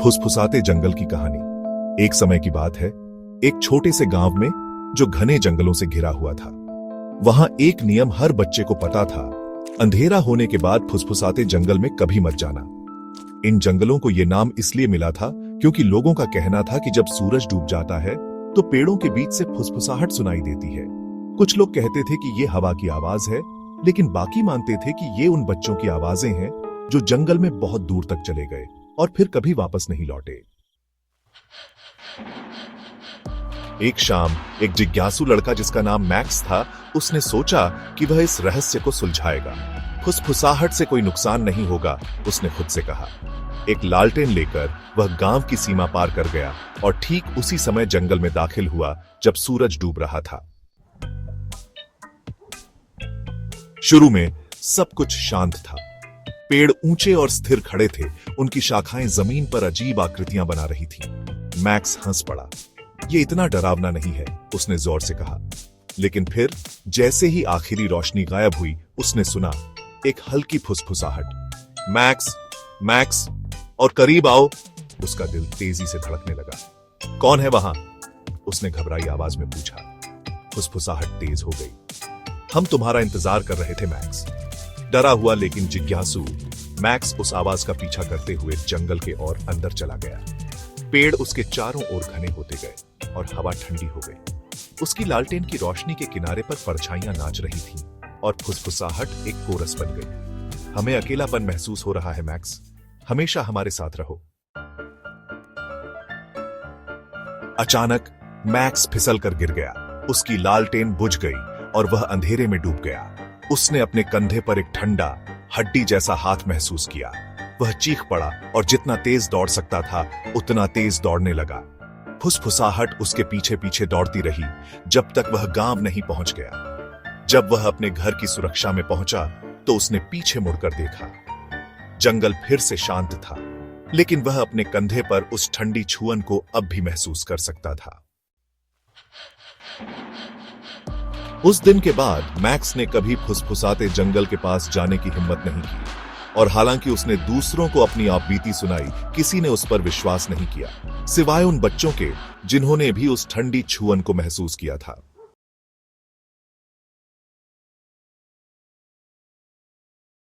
फुसफुसाते जंगल की कहानी। एक समय की बात है, एक छोटे से गांव में जो घने जंगलों से घिरा हुआ था। वहां एक नियम हर बच्चे को पता था, अंधेरा होने के बाद फुसफुसाते जंगल में कभी मत जाना। इन जंगलों को यह नाम इसलिए मिला था क्योंकि लोगों का कहना था कि जब सूरज डूब जाता है तो पेड़ों के बीच से फुसफुसाहट सुनाई देती है। कुछ लोग कहते थे कि यह हवा की आवाज है, लेकिन बाकी मानते थे कि ये उन बच्चों की आवाजें हैं जो जंगल में बहुत दूर तक चले गए और फिर कभी वापस नहीं लौटे। एक शाम एक जिज्ञासु लड़का जिसका नाम मैक्स था, उसने सोचा कि वह इस रहस्य को सुलझाएगा। फुसफुसाहट से कोई नुकसान नहीं होगा, उसने खुद से कहा। एक लालटेन लेकर वह गांव की सीमा पार कर गया और ठीक उसी समय जंगल में दाखिल हुआ जब सूरज डूब रहा था। शुरू में सब कुछ शांत था। पेड़ ऊंचे और स्थिर खड़े थे, उनकी शाखाएं जमीन पर अजीब आकृतियां बना रही थीं। मैक्स हंस पड़ा। यह इतना डरावना नहीं है, उसने जोर से कहा। लेकिन फिर जैसे ही आखिरी रोशनी गायब हुई, उसने सुना एक हल्की फुसफुसाहट, मैक्स, मैक्स, और करीब आओ। उसका दिल तेजी से धड़कने लगा। कौन है वहां? उसने घबराई आवाज में पूछा। फुसफुसाहट तेज हो गई। हम तुम्हारा इंतजार कर रहे थे मैक्स। डरा हुआ लेकिन जिज्ञासु मैक्स उस आवाज का पीछा करते हुए जंगल के और अंदर चला गया। पेड़ उसके चारों ओर घने होते गए और हवा ठंडी हो गई। उसकी लालटेन की रोशनी के किनारे पर परछाइयां नाच रही थीं और फुसफुसाहट एक कोरस बन गई। हमें अकेलापन महसूस हो रहा है मैक्स, हमेशा हमारे साथ रहो। अचानक मैक्स फिसल कर गिर गया। उसकी लालटेन बुझ गई और वह अंधेरे में डूब गया। उसने अपने कंधे पर एक ठंडा हड्डी जैसा हाथ महसूस किया। वह चीख पड़ा और जितना तेज दौड़ सकता था उतना तेज दौड़ने लगा। फुसफुसाहट उसके पीछे पीछे दौड़ती रही जब तक वह गांव नहीं पहुंच गया। जब वह अपने घर की सुरक्षा में पहुंचा तो उसने पीछे मुड़कर देखा। जंगल फिर से शांत था, लेकिन वह अपने कंधे पर उस ठंडी छुअन को अब भी महसूस कर सकता था। उस दिन के बाद मैक्स ने कभी फुसफुसाते जंगल के पास जाने की हिम्मत नहीं की, और हालांकि उसने दूसरों को अपनी आपबीती सुनाई, किसी ने उस पर विश्वास नहीं किया, सिवाय उन बच्चों के जिन्होंने भी उस ठंडी छुअन को महसूस किया था।